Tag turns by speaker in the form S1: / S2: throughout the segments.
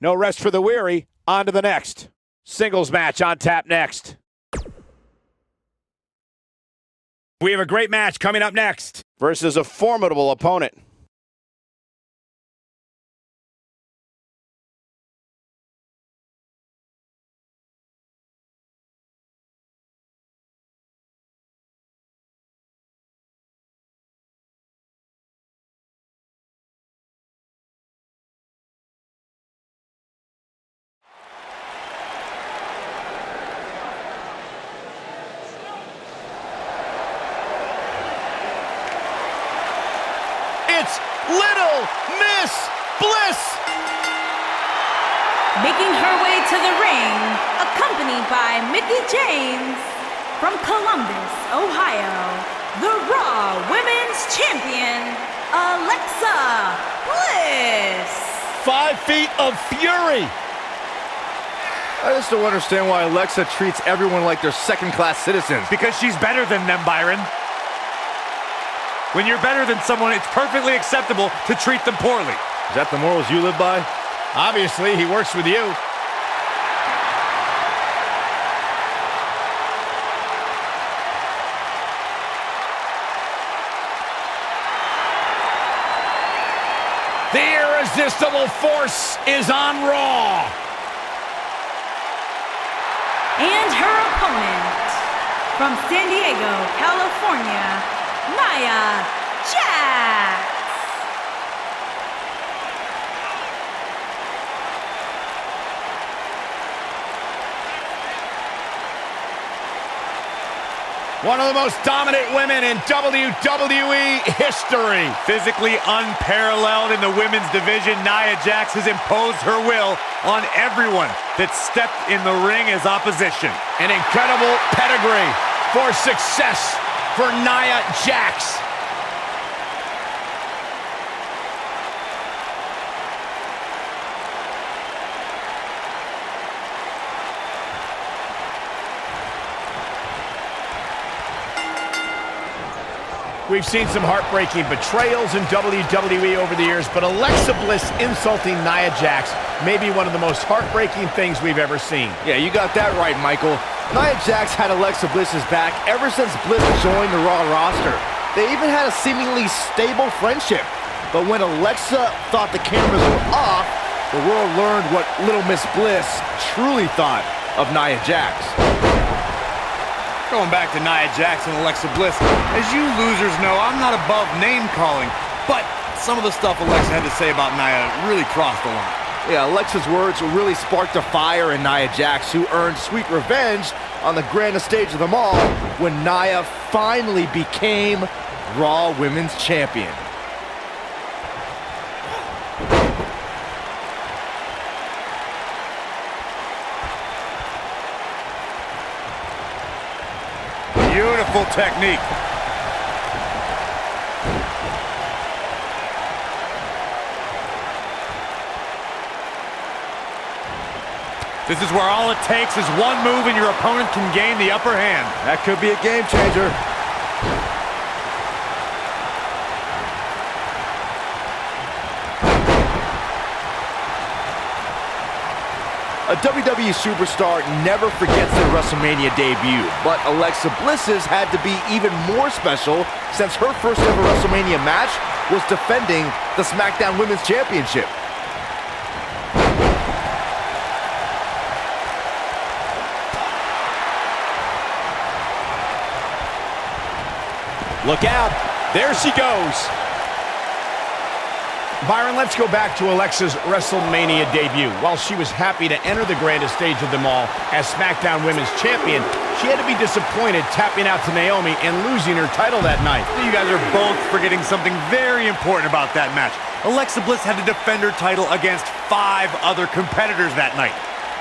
S1: No rest for the weary. On to the next. Singles match on tap next. We have a great match coming up next. Versus a formidable opponent. It's Little Miss Bliss!
S2: Making her way to the ring, accompanied by Mickie James, from Columbus, Ohio, the Raw Women's Champion, Alexa Bliss.
S1: 5 feet of fury!
S3: I just don't understand why Alexa treats everyone like they're second-class citizens.
S4: Because she's better than them, Byron. When you're better than someone, it's perfectly acceptable to treat them poorly.
S3: Is that the morals you live by?
S1: Obviously, he works with you. The irresistible force is on Raw.
S2: And her opponent, from San Diego, California, Nia Jax.
S1: One of the most dominant women in WWE history.
S4: Physically unparalleled in the women's division, Nia Jax has imposed her will on everyone that stepped in the ring as opposition.
S1: An incredible pedigree for success for Nia Jax. We've seen some heartbreaking betrayals in WWE over the years, but Alexa Bliss insulting Nia Jax may be one of the most heartbreaking things we've ever seen.
S3: Yeah, you got that right, Michael. Nia Jax had Alexa Bliss's back ever since Bliss joined the Raw roster. They even had a seemingly stable friendship. But when Alexa thought the cameras were off, the world learned what Little Miss Bliss truly thought of Nia Jax.
S4: Going back to Nia Jax and Alexa Bliss, as you losers know, I'm not above name-calling, but some of the stuff Alexa had to say about Nia really crossed the line.
S3: Yeah, Alexa's words really sparked a fire in Nia Jax, who earned sweet revenge on the grandest stage of them all when Nia finally became Raw Women's Champion.
S4: Beautiful technique. This is where all it takes is one move and your opponent can gain the upper hand.
S3: That could be a game changer. A WWE superstar never forgets their WrestleMania debut, but Alexa Bliss's had to be even more special since her first ever WrestleMania match was defending the SmackDown Women's Championship.
S1: Look out. There she goes. Byron, let's go back to Alexa's WrestleMania debut. While she was happy to enter the grandest stage of them all as SmackDown Women's Champion, she had to be disappointed tapping out to Naomi and losing her title that night.
S4: You guys are both forgetting something very important about that match. Alexa Bliss had to defend her title against 5 other competitors that night.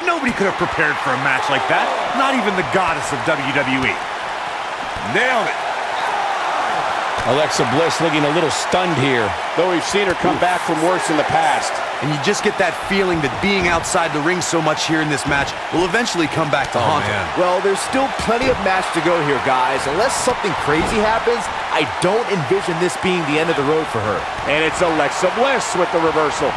S4: Nobody could have prepared for a match like that, not even the goddess of WWE. Nailed it.
S1: Alexa Bliss looking a little stunned here, though we've seen her come back from worse in the past.
S5: And you just get that feeling that being outside the ring so much here in this match will eventually come back to haunt her.
S3: Well, there's still plenty of match to go here, guys. Unless something crazy happens, I don't envision this being the end of the road for her.
S1: And it's Alexa Bliss with the reversal.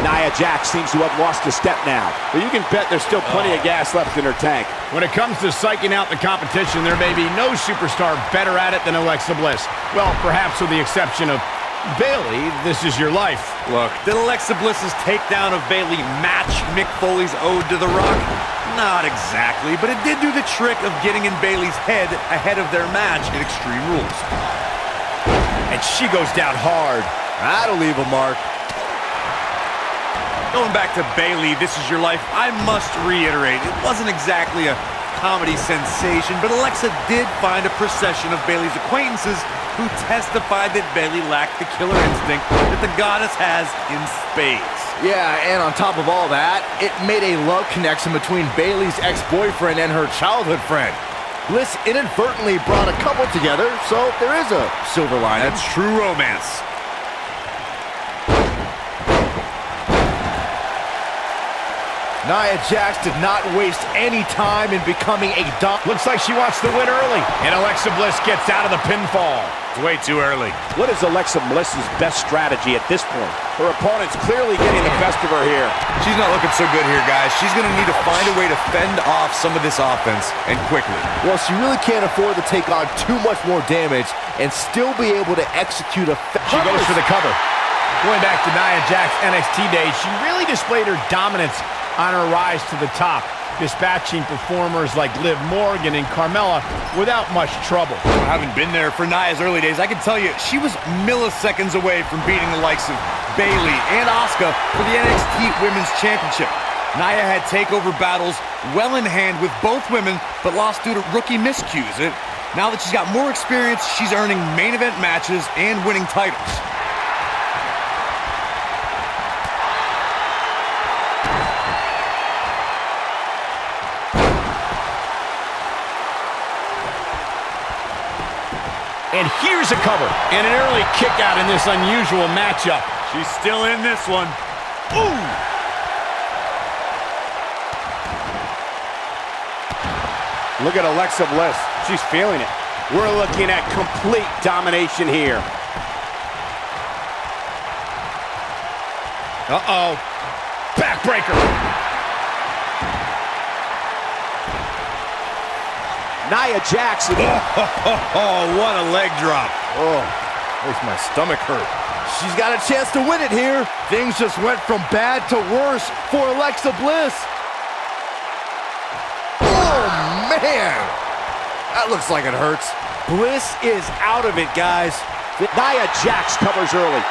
S6: Nia Jax seems to have lost a step now.
S1: But you can bet there's still plenty of gas left in her tank. When it comes to psyching out the competition, there may be no superstar better at it than Alexa Bliss. Well, perhaps with the exception of Bayley. This is your life.
S4: Look, did Alexa Bliss's takedown of Bayley match Mick Foley's ode to The Rock? Not exactly, but it did do the trick of getting in Bayley's head ahead of their match in Extreme Rules.
S1: And she goes down hard.
S3: That'll leave a mark.
S4: Going back to Bayley, This Is Your Life, I must reiterate, it wasn't exactly a comedy sensation, but Alexa did find a procession of Bayley's acquaintances who testified that Bayley lacked the killer instinct that the goddess has in spades.
S3: Yeah, and on top of all that, it made a love connection between Bayley's ex-boyfriend and her childhood friend. Bliss inadvertently brought a couple together, so there is a silver lining.
S4: That's true romance.
S3: Nia Jax did not waste any time in becoming a dom.
S1: Looks like she wants to win early. And Alexa Bliss gets out of the pinfall.
S4: It's way too early.
S6: What is Alexa Bliss's best strategy at this point? Her opponent's clearly getting the best of her here.
S5: She's not looking so good here, guys. She's going to need to find a way to fend off some of this offense, and quickly.
S3: Well, she really can't afford to take on too much more damage and still be able to execute a...
S1: She goes for the cover. Going back to Nia Jax NXT days, she really displayed her dominance on her rise to the top, dispatching performers like Liv Morgan and Carmella without much trouble.
S4: I haven't been there for Nia's early days. I can tell you, she was milliseconds away from beating the likes of Bayley and Asuka for the NXT Women's Championship. Nia had takeover battles well in hand with both women, but lost due to rookie miscues. Now that she's got more experience, she's earning main event matches and winning titles.
S1: And here's a cover and an early kick out in this unusual matchup.
S4: She's still in this one. Ooh!
S1: Look at Alexa Bliss. She's feeling it. We're looking at complete domination here. Uh-oh. Backbreaker.
S6: Nia Jax.
S4: Oh, what a leg drop.
S3: Oh, makes my stomach hurt. She's got a chance to win it here. Things just went from bad to worse for Alexa Bliss. Oh, man. That looks like it hurts.
S6: Bliss is out of it, guys. Nia Jax covers early.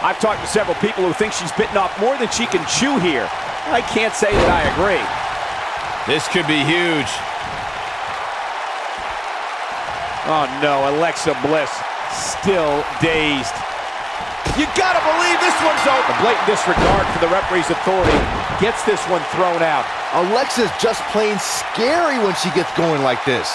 S6: I've talked to several people who think she's bitten off more than she can chew here. I can't say that I agree.
S1: This could be huge.
S6: Oh no, Alexa Bliss still dazed. You gotta believe this one's over. A blatant disregard for the referee's authority gets this one thrown out.
S3: Alexa's just plain scary when she gets going like this.